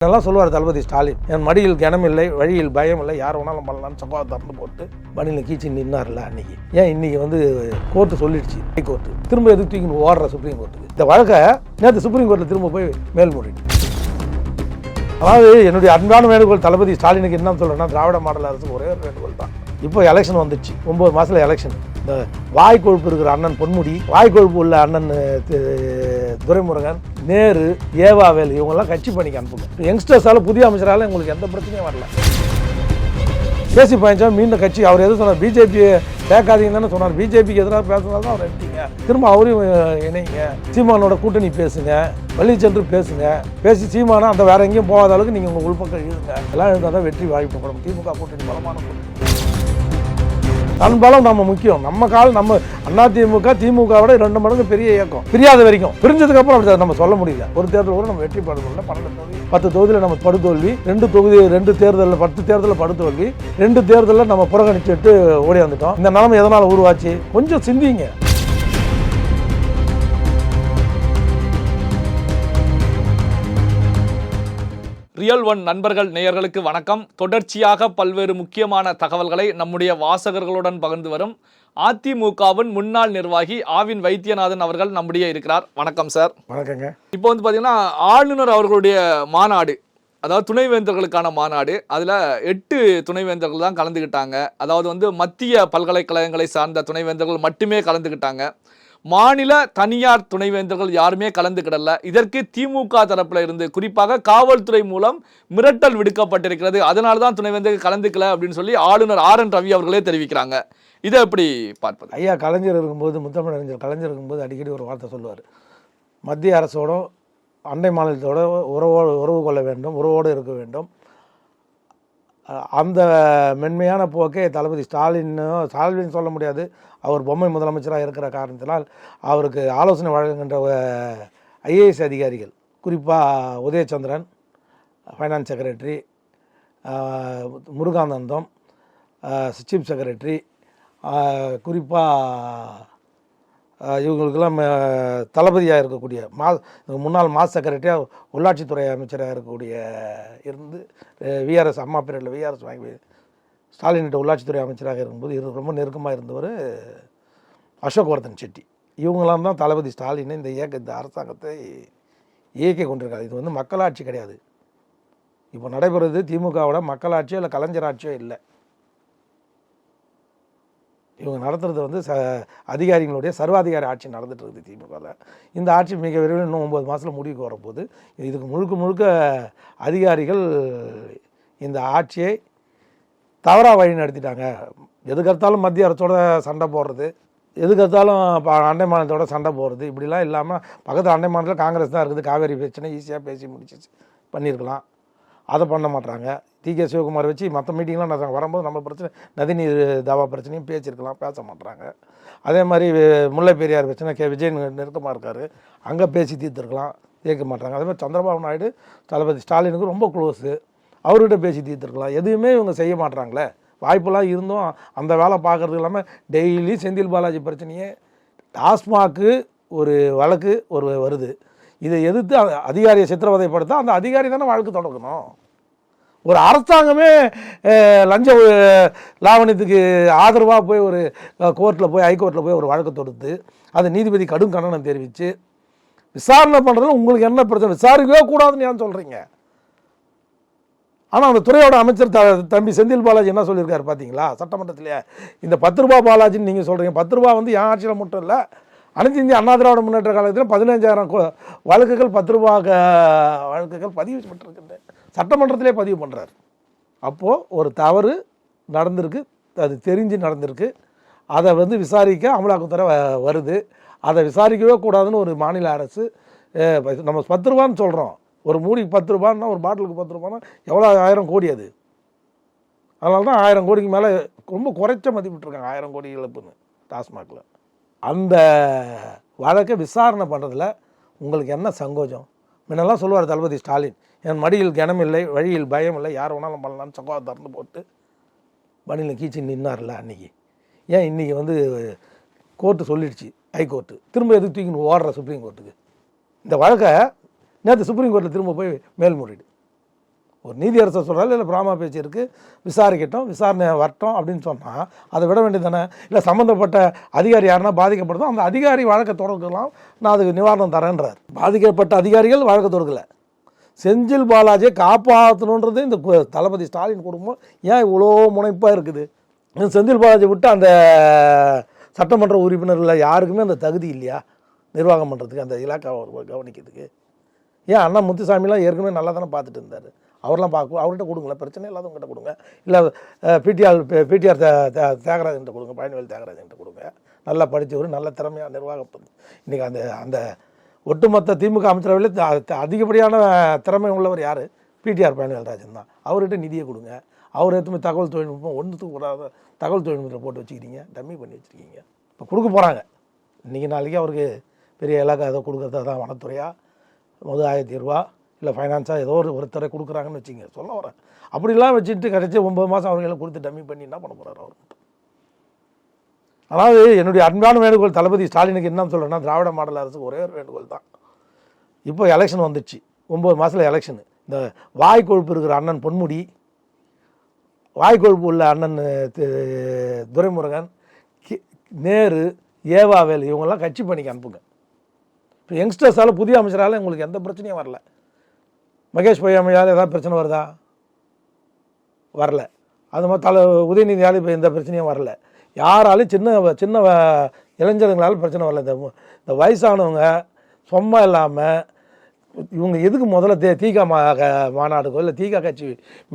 இதெல்லாம் சொல்லுவார் தளபதி ஸ்டாலின். என் மடியில் கனம் இல்லை, வழியில் பயம் இல்லை, யார் வேணாலும் பண்ணலான்னு சம்பவம் திறந்து போட்டு மடியில் கீச்சு நின்னார்ல அன்னைக்கு. ஏன் இன்னைக்கு கோர்ட்டு சொல்லிடுச்சு, ஹை கோர்ட்டு திரும்ப எதுக்கு தூக்கி ஓடுற சுப்ரீம் கோர்ட்டுக்கு? இந்த வழக்கை நேற்று சுப்ரீம் கோர்ட்டில் திரும்ப போய் மேல்முறையீடு. அதாவது என்னுடைய அன்பான வேண்டுகோள் தளபதி ஸ்டாலினுக்கு என்ன சொல்கிறேன்னா, திராவிட மாடல் அரசு ஒரே ஒரு வேண்டுகோள் தான். இப்போ எலெக்ஷன் வந்துடுச்சு, 9 மாதத்தில் எலெக்ஷன். இந்த வாய் கொழுப்பு இருக்கிற அண்ணன் பொன்முடி, வாய் கொழுப்பு உள்ள அண்ணன் துரைமுருகன், நேரு, ஏவாவேல் இவங்கெல்லாம் கட்சி பணிக்கு அனுப்புங்க. யங்ஸ்டர்ஸால் புதிய அமைச்சரால் உங்களுக்கு எந்த பிரச்சனையும் வரல. பேசி பாய்ச்சா மீண்டும் கட்சி அவர் எது சொன்னார், பிஜேபி சேர்க்காதீங்கன்னு தானே சொன்னார். பிஜேபிக்கு எதிராக பேசுனால தான் அவர் எடுத்தீங்க. திரும்ப அவரையும் இணைங்க, சீமானோட கூட்டணி பேசுங்க, வழி சென்று பேசுங்க. பேசி சீமானா அந்த வேற எங்கேயும் போகாத அளவுக்கு நீங்கள் உங்கள் உள்பக்கம் எழுதுங்க. எல்லாம் எழுந்தால் தான் வெற்றி வாய்ப்பு. திமுக கூட்டணி பலமான கூட்டணி. தன் பலம் நம்ம முக்கியம். நம்ம அண்ணா திமுகவோட 2 மடங்கு பெரிய இயக்கம். பிரியாத வரைக்கும், பிரிஞ்சதுக்கு அப்புறம் அப்படி நம்ம சொல்ல முடியல. ஒரு தேர்தல் கூட நம்ம வெற்றி படுத்தல. 12 தொகுதி 10 தொகுதியில் நம்ம படுதோல்வி, 2 தேர்தலில் 10 தேர்தலில் படுதோல்வி, 2 தேர்தலில் நம்ம புறக்கணிச்சுட்டு ஓடி வந்துட்டோம். இந்த நிலைமை எதனால் உருவாச்சு? கொஞ்சம் சிந்திங்க. ரியல் ஒன் நண்பர்கள் நேயர்களுக்கு வணக்கம். தொடர்ச்சியாக பல்வேறு முக்கியமான தகவல்களை நம்முடைய வாசகர்களுடன் பகிர்ந்து வரும் அதிமுகவின் முன்னாள் நிர்வாகி ஆவின் வைத்தியநாதன் அவர்கள் நம்முடைய இருக்கிறார். வணக்கம் சார். வணக்கங்க. இப்போ பார்த்தீங்கன்னா ஆளுநர் அவர்களுடைய மாநாடு, அதாவது துணைவேந்தர்களுக்கான மாநாடு, அதில் 8 துணைவேந்தர்கள் தான் கலந்துக்கிட்டாங்க. அதாவது மத்திய பல்கலைக்கழகங்களை சார்ந்த துணைவேந்தர்கள் மட்டுமே கலந்துக்கிட்டாங்க. மாநில தனியார் துணைவேந்தர்கள் யாருமே கலந்துக்கிடல. இதற்கு திமுக தரப்புல இருந்து குறிப்பாக காவல்துறை மூலம் மிரட்டல் விடுக்கப்பட்டிருக்கிறது. அதனால தான் துணைவேந்தர்கள் கலந்துக்கல அப்படின்னு சொல்லி ஆளுநர் RN ரவி அவர்களே தெரிவிக்கிறாங்க. இதை எப்படி பார்ப்பது? ஐயா கலைஞர் இருக்கும்போது, முத்தமிழறிஞர் கலைஞர் இருக்கும்போது அடிக்கடி ஒரு வார்த்தை சொல்லுவார், மத்திய அரசோட அண்டை மாநிலத்தோட உறவு கொள்ள வேண்டும், உறவோடு இருக்க வேண்டும். அந்த மென்மையான போக்கே தளபதி ஸ்டாலின் சொல்ல முடியாது. அவர் பொம்மை முதலமைச்சராக இருக்கிற காரணத்தினால் அவருக்கு ஆலோசனை வழங்குகின்ற IAS அதிகாரிகள், குறிப்பாக Udhayachandran finance secretary, Muruganandam chief secretary, குறிப்பாக இவங்களுக்கெல்லாம் தளபதியாக இருக்கக்கூடிய முன்னாள் மாஸ் செக்ரட்டரியாக உள்ளாட்சித்துறை அமைச்சராக இருக்கக்கூடிய இருந்து VRS அம்மா பீரியடில் VRS வாங்கி ஸ்டாலின்கிட்ட உள்ளாட்சித்துறை அமைச்சராக இருக்கும்போது ரொம்ப நெருக்கமாக இருந்தவர் அசோக்வர்தன் செட்டி. இவங்களாம் தான் தளபதி ஸ்டாலின் இந்த அரசாங்கத்தை இயக்கி கொண்டிருக்காரு. இது மக்களாட்சி கிடையாது. இப்போ நடைபெறுவது திமுகவோட மக்களாட்சியோ இல்லை கலைஞர் ஆட்சியோ இல்லை. இவங்க நடத்துறது அதிகாரிகளுடைய சர்வாதிகாரி ஆட்சி நடந்துட்டு இருக்குது திமுகவில். இந்த ஆட்சி மிக விரைவில் இன்னும் 9 மாதத்தில் முடிவுக்கு வரப்போகுது. இதுக்கு முழுக்க அதிகாரிகள் இந்த ஆட்சியை தவறாக வழி நடத்திட்டாங்க. எதுக்கெடுத்தாலும் மத்திய அரசோட சண்டை போடுறது, எதுக்கெடுத்தாலும் அண்டை மாநிலத்தோட சண்டை போடுறது, இப்படிலாம் இல்லாமல் பக்கத்து அண்டை மாநிலத்தில் காங்கிரஸ் தான் இருக்குது. காவேரி பிரச்சனை ஈஸியாக பேசி முடிச்சு பண்ணியிருக்கலாம். அதை பண்ண மாட்டாங்க. TK சிவகுமார் வச்சு மற்ற மீட்டிங்லாம் நான் வரும்போது நம்ம பிரச்சனை நதிநீர் தாவா பிரச்சனையும் பேசியிருக்கலாம், பேச மாட்டாங்க. அதே மாதிரி முல்லை பெரியார் பிரச்சனை விஜய் நெருக்கமாக இருக்கார், அங்கே பேசி தீர்த்துருக்கலாம், கேட்க மாட்டாங்க. அதே மாதிரி சந்திரபாபு நாயுடு தளபதி ஸ்டாலினுக்கு ரொம்ப க்ளோஸு, அவர்கிட்ட பேசி தீர்த்துருக்கலாம். எதுவுமே இவங்க செய்ய மாட்டாங்களே. வாய்ப்பெல்லாம் இருந்தும் அந்த வேலை பார்க்குறது இல்லாமல் டெய்லி செந்தில் பாலாஜி பிரச்சனையே, டாஸ்மாக்கு ஒரு வழக்கு வருது, இதை எதிர்த்து அதிகாரியை சித்திரவதைப்படுத்த அந்த அதிகாரி தானே வழக்கு தொடங்கணும். ஒரு அரசாங்கமே லஞ்ச லாவணியத்துக்கு ஆதரவாக போய் ஒரு ஹைகோர்ட்டில் போய் ஒரு வழக்கு தொடுத்து அது நீதிபதி கடும் கண்டனம் தெரிவித்து விசாரணை பண்ணுறதுல உங்களுக்கு என்ன பிரச்சனை? விசாரிக்கவே கூடாதுன்னு ஏன் சொல்கிறீங்க? ஆனால் அந்த துறையோட அமைச்சர் தம்பி செந்தில் பாலாஜி என்ன சொல்லியிருக்காரு பார்த்தீங்களா சட்டமன்றத்திலே? இந்த 10 ரூபா பாலாஜின்னு நீங்கள் சொல்கிறீங்க. 10 ரூபா என் ஆட்சியில் மட்டும் இல்லை, அனைத்து இந்திய அண்ணா திராவிட முன்னேற்ற காலத்தில் 15,000 வழக்குகள் 10 ரூபா வழக்குகள் பதிவு பண்ணிருக்கின்ற சட்டமன்றத்திலே பதிவு பண்ணுறாரு. அப்போது ஒரு தவறு நடந்திருக்கு, அது தெரிஞ்சு நடந்திருக்கு. அதை விசாரிக்க அமலாக்கத்துறை வருது. அதை விசாரிக்கவே கூடாதுன்னு ஒரு மாநில அரசு, நம்ம 10 ரூபான்னு சொல்கிறோம், ஒரு மூடிக்கு 10 ரூபான்னா ஒரு பாட்டிலுக்கு 10 ரூபான்னா எவ்வளோ 1000 கோடி அது. அதனால தான் 1000 கோடிக்கு மேலே ரொம்ப குறைச்ச மதிப்பிட்டுருக்காங்க. 1000 கோடி இழப்புன்னு டாஸ்மாகில். அந்த வழக்கை விசாரணை பண்ணுறதுல உங்களுக்கு என்ன சங்கோஜம்? முன்னெல்லாம் சொல்லுவார் தளபதி ஸ்டாலின், என் மடியில் கனம் இல்லை, வழியில் பயம் இல்லை, யார் வேணாலும் பண்ணலான்னு சம்பவம் திறந்து போட்டு மடியில் கீச்சு நின்னார்ல அன்றைக்கி. ஏன் இன்றைக்கி கோர்ட்டு சொல்லிடுச்சு, ஹை கோர்ட்டு திரும்ப எதுக்கு தூக்கி ஓடுற சுப்ரீம் கோர்ட்டுக்கு? இந்த வழக்கை நேற்று சுப்ரீம் கோர்ட்டில் திரும்ப போய் மேல்முறையீடு. ஒரு நீதியரசர் சொல்கிறாரு இல்லை பிராமா பேச்சு இருக்குது, விசாரிக்கட்டும், விசாரணை வரட்டும் அப்படின்னு சொன்னால் அதை விட வேண்டியது தானே. இல்லை சம்மந்தப்பட்ட அதிகாரி யாருன்னா பாதிக்கப்படுதோ அந்த அதிகாரி வழக்கை தொடர்க்கலாம், நான் அதுக்கு நிவாரணம் தரேன்றார். பாதிக்கப்பட்ட அதிகாரிகள் வழக்கை தொடர்க்கலை. செந்தில் பாலாஜியை காப்பாற்றணுன்றது இந்த தளபதி ஸ்டாலின் குடும்பம் ஏன் இவ்வளோ முனைப்பாக இருக்குது? செந்தில் பாலாஜி விட்டு அந்த சட்டமன்ற உறுப்பினர்கள் யாருக்குமே அந்த தகுதி இல்லையா நிர்வாகம் பண்ணுறதுக்கு, அந்த இலாக்காவை கவனிக்கிறதுக்கு? ஏன் அண்ணா முத்துசாமிலாம் ஏற்கனவே நல்லா தானே பார்த்துட்டு இருந்தார், அவரெல்லாம் அவர்கிட்ட கொடுங்களேன், பிரச்சனை இல்லாதவங்ககிட்ட கொடுங்க. இல்லை பிடிஆர் தியாகராஜன்கிட்ட கொடுங்க, பழனிவேல் தியாகராஜன்கிட்ட கொடுங்க. நல்லா படித்தவர், நல்ல திறமையாக நிர்வாகம். இன்றைக்கி அந்த ஒட்டுமொத்த திமுக அமைச்சரவையில் அதிகப்படியான திறமை உள்ளவர் யார்? பிடிஆர் பழனிவேல்ராஜன் தான். அவர்கிட்ட நிதியை கொடுங்க. அவர் எத்தனை தகவல் தொழில்நுட்பம் ஒன்றுத்துக்கு கூடாத தகவல் தொழில்நுட்பத்தை போட்டு வச்சுக்கிறீங்க, டம்மி பண்ணி வச்சுருக்கீங்க. இப்போ கொடுக்க போகிறாங்க இன்றைக்கி நாளைக்கு அவருக்கு பெரிய இலாக்கா ஏதோ கொடுக்குறதா தான், வனத்துறையா, 10,000 ரூபா இல்லை ஃபைனான்ஸாக ஏதோ ஒருத்தரை கொடுக்குறாங்கன்னு வச்சுங்க, சொல்ல வரேன். அப்படிலாம் வச்சுட்டு கடைசி 9 மாதம் அவர்களை கொடுத்து டம்மி பண்ணி என்ன பண்ண போகிறார் அவர்? அதாவது என்னுடைய அன்பான வேண்டுகோள் தளபதி ஸ்டாலினுக்கு என்ன சொல்கிறேன்னா, திராவிட மாடல் அரசுக்கு ஒரே ஒரு வேண்டுகோள் தான். இப்போ எலெக்ஷன் வந்துடுச்சு, 9 மாதத்தில் எலெக்ஷனு. இந்த வாய் கொழுப்பு இருக்கிற அண்ணன் பொன்முடி, வாய் கொழுப்பு உள்ள அண்ணன் துரைமுருகன், நேரு, ஏவாவேல் இவங்கெல்லாம் கட்சி பணிக்கு அனுப்புங்க. இப்போ யங்ஸ்டர்ஸால் புதிய அமைச்சரால் உங்களுக்கு எந்த பிரச்சனையும் வரல. மகேஷ் பொய்யாமையால் ஏதாவது பிரச்சனை வருதா? வரல. அது மாதிரி உதயநிதியால் இப்போ எந்த பிரச்சனையும் வரல. யாராலும் சின்ன இளைஞர்களால் பிரச்சனை வரல. இந்த வயசானவங்க சும்மா இல்லாமல் இவங்க எதுக்கு முதல்ல தீகா மாநாடுக்கோ இல்லை தீகா கட்சி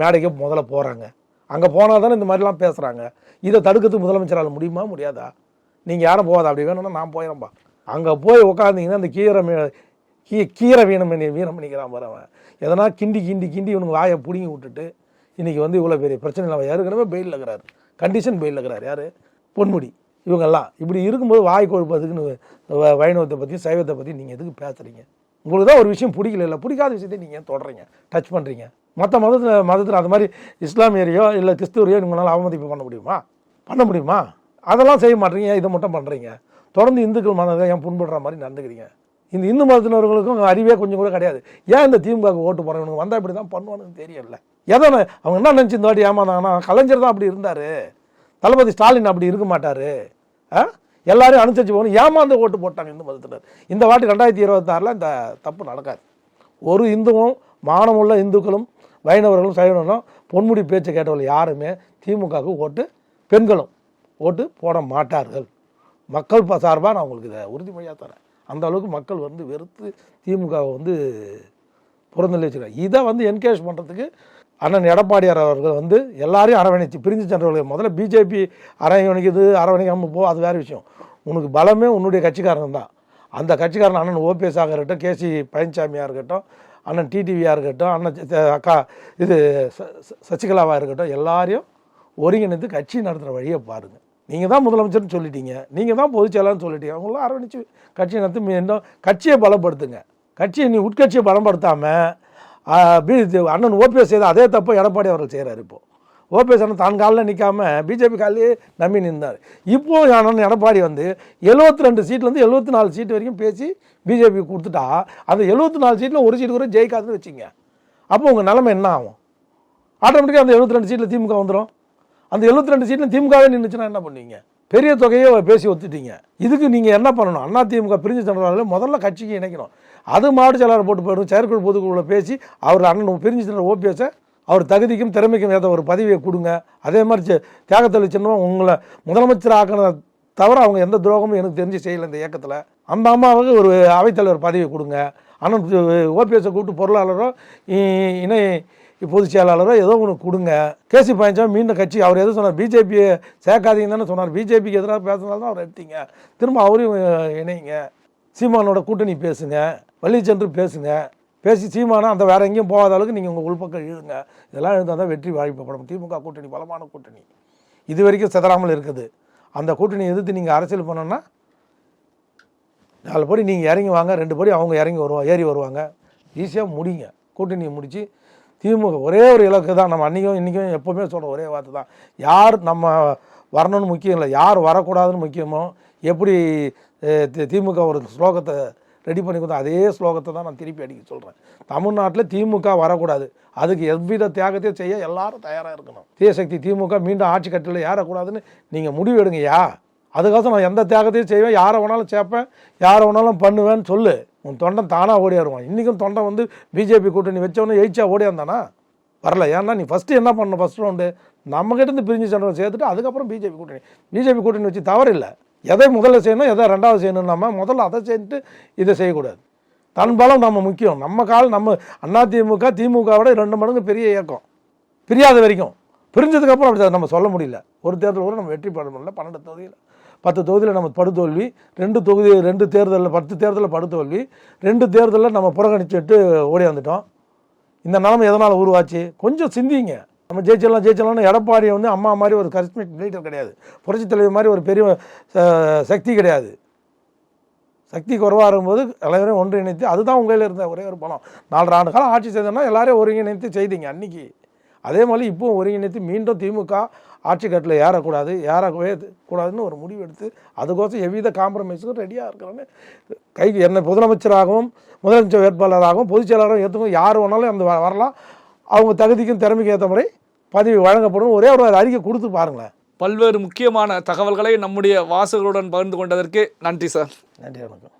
மேடைக்கோ முதல்ல போகிறாங்க? அங்கே போனால் தானே இந்த மாதிரிலாம் பேசுகிறாங்க. இதை தடுக்கிறதுக்கு முதலமைச்சரால் முடியுமா முடியாதா? நீங்கள் யாரும் போகாதா? அப்படி வேணும்னா நான் போயிடறேன்பா. அங்கே போய் உட்காந்திங்கன்னா அந்த கீரை வீணமணிக்கிறான் வரவன் எதனா கிண்டி இவனுக்கு வாயை பிடுங்கி விட்டுட்டு இன்றைக்கி வந்து இவ்வளோ பெரிய பிரச்சனை இல்லை. ஏற்கனவே பெயிலில் இருக்கிறார், கண்டிஷன் பெயிலில் இருக்கிறார். யார்? பொன்முடி. இவங்கெல்லாம் இப்படி இருக்கும்போது வாய் கொழுப்பதுக்குன்னு வைணவத்தை பற்றி சைவத்தை பற்றி நீங்கள் எதுக்கு பேசுகிறீங்க? உங்களுக்கு தான் ஒரு விஷயம் பிடிக்கல, பிடிக்காத விஷயத்தை நீங்கள் ஏன் தொடறீங்க, டச் பண்ணுறீங்க? மற்ற மதத்தில் அது மாதிரி இஸ்லாமியரையோ இல்லை கிறிஸ்துவரையோ உங்களால் அவமதிப்பு பண்ண முடியுமா? அதெல்லாம் செய்ய மாட்டீங்க, இதை மட்டும் பண்ணுறீங்க. தொடர்ந்து இந்துக்கள் மதத்தை ஏன் புண்படுற மாதிரி நடந்துக்கிறீங்க? இந்த இந்து மதத்தினர்களுக்கும் அறிவே கொஞ்சம் கூட கிடையாது. ஏன் இந்த திமுகவுக்கு ஓட்டு போகிறவனுக்கு வந்தால் இப்படி தான் பண்ணுவானுன்னு தெரியல. எதோ அவங்க என்ன நினச்சி இந்த வாட்டி ஏமாந்தாங்கன்னா, கலைஞர் தான் அப்படி இருந்தார், தளபதி ஸ்டாலின் அப்படி இருக்க மாட்டார், எல்லாரையும் அனுசரித்து போகணும், ஏமாந்து ஓட்டு போட்டாங்க இந்து மதத்தினர். இந்த வாட்டி 2026 இந்த தப்பு நடக்காது. ஒரு இந்துவும் மானமுள்ள இந்துக்களும் வைணவர்களும் சைவர்களும் பொன்முடி பேச்சை கேட்டவர்கள் யாருமே திமுகவுக்கு ஓட்டு, பெண்களும் ஓட்டு போட மாட்டார்கள். மக்கள் சார்பாக நான் உங்களுக்கு இதை உறுதிமொழியாக தரேன். அந்த அளவுக்கு மக்கள் வந்து வெறுத்து திமுகவை வந்து புறந்தள்ளி வச்சுருக்காங்க. இதை வந்து என்கரேஜ் பண்ணுறதுக்கு அண்ணன் எடப்பாடியார் அவர்கள் வந்து எல்லாரையும் அரவணைச்சு பிரிஞ்சு சென்றவர்கள். முதல்ல பிஜேபி அரவணைக்காமல் போ, அது வேறு விஷயம். உனக்கு பலமே உன்னுடைய கட்சிக்காரன் தான். அந்த கட்சிக்காரன் அண்ணன் ஓபிஎஸ்ஸாக இருக்கட்டும், கேசி பழனிசாமியாக இருக்கட்டும், அண்ணன் டிடிவியாக இருக்கட்டும், அண்ணன் அக்கா சசிகலாவாக இருக்கட்டும், எல்லாரையும் ஒருங்கிணைந்து கட்சி நடத்துகிற வழியை பாருங்கள். நீங்கள் தான் முதலமைச்சர்னு சொல்லிட்டீங்க, நீங்கள் தான் பொதுச் செயலாளர்னு சொல்லிட்டீங்க. அவங்களாம் அரவணைச்சு கட்சியை நடத்தி மீண்டும் கட்சியை பலப்படுத்துங்க. கட்சியை நீ உட்கட்சியை பலப்படுத்தாமல் அண்ணன் ஓபிஎஸ் செய்த அதே தப்போ எடப்பாடி அவர்கள் செய்கிறார். இப்போது ஓபிஎஸ் அண்ணன் தான் காலில் நிற்காமல் பிஜேபி காலையே நம்பி நின்றார். இப்போது அண்ணன் எடப்பாடி வந்து 72 சீட்லேருந்து 74 சீட்டு வரைக்கும் பேசி பிஜேபி கொடுத்துட்டா, அந்த 74 சீட்டில் ஒரு சீட்டு கூட ஜெயிக்காதுன்னு வச்சுங்க. அப்போ உங்கள் நிலைமை என்ன ஆகும்? ஆட்டோமேட்டிக்காக அந்த 72 சீட்டில் திமுக வந்துடும். அந்த 72 சீட்டில் திமுகவே நின்றுச்சுன்னா என்ன பண்ணுவீங்க? பெரிய தொகையை பேசி ஒத்துட்டீங்க. இதுக்கு நீங்கள் என்ன பண்ணணும்? அண்ணா திமுக பிரிஞ்சு சென்றாலும் முதல்ல கட்சிக்கு இணைக்கணும். அது மாவட்ட செயலாளர் போட்டு போயிடும், செயற்குழு பொதுக்குழுவில் பேசி அவர் அண்ணன் பிரிஞ்சு சென்ற ஓபிஎஸ்ஸை அவர் தகுதிக்கும் திறமைக்கும் ஏற்ற ஒரு பதவியை கொடுங்க. அதே மாதிரி தியாகத்தொழில் சின்னமாக உங்களை முதலமைச்சர் ஆக்கின தவிர அவங்க எந்த துரோகமும் எனக்கு தெரிஞ்சு செய்யலை இந்த இயக்கத்தில். அந்த அம்மாவுக்கு ஒரு அவைத்தலைவர் பதவியை கொடுங்க. அண்ணன் ஓபிஎஸ்ஸை கூப்பிட்டு பொருளாளரோ இணை பொதுச் செயலாளரோ ஏதோ ஒன்று கொடுங்க. கேசி பழனிசாமி மீண்டும் கட்சி அவர் எது சொன்னார்? பிஜேபியை சேர்க்காதீங்கன்னு தானே சொன்னார். பிஜேபிக்கு எதிராக பேசுனால தான் அவர் எடுத்தீங்க. திரும்ப அவரையும் இணைங்க. சீமானோட கூட்டணி பேசுங்க, வள்ளி சென்று பேசுங்க. பேசி சீமானா அந்த வேறு எங்கேயும் போகாத அளவுக்கு நீங்கள் உங்கள் உள்பக்கம் எழுதுங்க. இதெல்லாம் எழுந்தால் தான் வெற்றி வாய்ப்பப்படும். திமுக கூட்டணி பலமான கூட்டணி, இது வரைக்கும் சிதறாமல் இருக்குது. அந்த கூட்டணி எதிர்த்து நீங்கள் அரசியல் பண்ணோன்னா 4 படி நீங்கள் இறங்கி வாங்க, 2 படி அவங்க ஏறி வருவாங்க. ஈஸியாக முடிங்க. கூட்டணியை முடித்து திமுக ஒரே ஒரு இலக்கு தான். நம்ம அன்றைக்கும் இன்றைக்கும் எப்போவுமே சொல்கிற ஒரே வார்த்தை தான், யார் நம்ம வரணும்னு முக்கியம் இல்லை, யார் வரக்கூடாதுன்னு முக்கியமோ. எப்படி திமுக ஒரு ஸ்லோகத்தை ரெடி பண்ணி கொடுத்தோம். அதே ஸ்லோகத்தை தான் நான் திருப்பி அடிக்க சொல்கிறேன். தமிழ்நாட்டில் திமுக வரக்கூடாது, அதுக்கு எவ்வித தியாகத்தையும் செய்ய எல்லாரும் தயாராக இருக்கணும். தீயசக்தி திமுக மீண்டும் ஆட்சி கட்டில் ஏறக்கூடாதுன்னு நீங்கள் முடிவு எடுங்கய்யா. அதுக்காக நான் எந்த தியாகத்தையும் செய்வேன், யாரை வேணாலும் சேர்ப்பேன், யாரை வேணாலும் பண்ணுவேன்னு சொல்லு. உன் தொண்டன் தானாக ஓடியாருவான். இன்றைக்கும் தொண்டை வந்து பிஜேபி கூட்டணி வச்சவொன்னே எயிச்சா ஓடியாந்தானா வரல. ஏன்னா நீ ஃபஸ்ட்டு என்ன பண்ணணும், ஃபஸ்ட் ரவுண்டு நம்மகிட்டேருந்து பிரிஞ்சு சென்றவங்க சேர்த்துட்டு அதுக்கப்புறம் பிஜேபி கூட்டணி வச்சு தவறில்லை. எதை முதல்ல செய்யணும், எதை ரெண்டாவது செய்யணும், நம்ம முதல்ல அதை செஞ்சுட்டு இதை செய்யக்கூடாது. தன் பலம் நம்ம முக்கியம். நம்ம அதிமுக திமுகவோட 2 மடங்கு பெரிய இயக்கம். பிரியாத வரைக்கும், பிரிஞ்சதுக்கப்புறம் அப்படி நம்ம சொல்ல முடியல. ஒரு தேர்தல் கூட நம்ம வெற்றி பெற முடியல. 12 தொகுதியில் 10 தொகுதியில் நம்ம படுதோல்வி, 2 தேர்தலில் 10 தேர்தலில் படுதோல்வி, 2 தேர்தலில் நம்ம புறக்கணிச்சுட்டு ஓடியாந்துட்டோம். இந்த நிலைமை எதனால் உருவாச்சு? கொஞ்சம் சிந்திங்க. நம்ம ஜெயிச்சலாம்னு எடப்பாடி வந்து அம்மா மாதிரி ஒரு கரிஸ்மேட்டிக் லீடர் கிடையாது, புரட்சித் தலைவர் மாதிரி ஒரு பெரிய சக்தி கிடையாது. சக்தி குறைவாக இருக்கும்போது எல்லாரையும் ஒன்றிணைத்து, அதுதான் உங்கள் கையில் இருந்த ஒரே ஒரு பலம். 4 ஆண்டு காலம் ஆட்சி செய்தோம்னா எல்லாரையும் ஒருங்கிணைத்து செய்தீங்க அன்றைக்கி. அதே மாதிரி இப்போவும் ஒருங்கிணைத்து மீண்டும் திமுக ஆட்சி கட்டில் ஏறக்கூடாது, ஏறவே கூடாதுன்னு ஒரு முடிவு எடுத்து அதுக்கோசம் எவ்வித காம்ப்ரமைஸுக்கும் ரெடியாக இருக்கிறோன்னு கைக்கு என்னை முதலமைச்சராகவும் முதலமைச்சர் வேட்பாளராகவும் பொதுச் செயலாளராகவும் ஏற்றுக்கும் யார் வேணாலும் அந்த வரலாம். அவங்க தகுதிக்கும் திறமைக்கும் ஏற்ற முறை பதவி வழங்கப்படும். ஒரே ஒரு அறிக்கை கொடுத்து பாருங்களேன். பல்வேறு முக்கியமான தகவல்களை நம்முடைய வாசகர்களுடன் பகிர்ந்து கொண்டதற்கு நன்றி சார். நன்றி, வணக்கம்.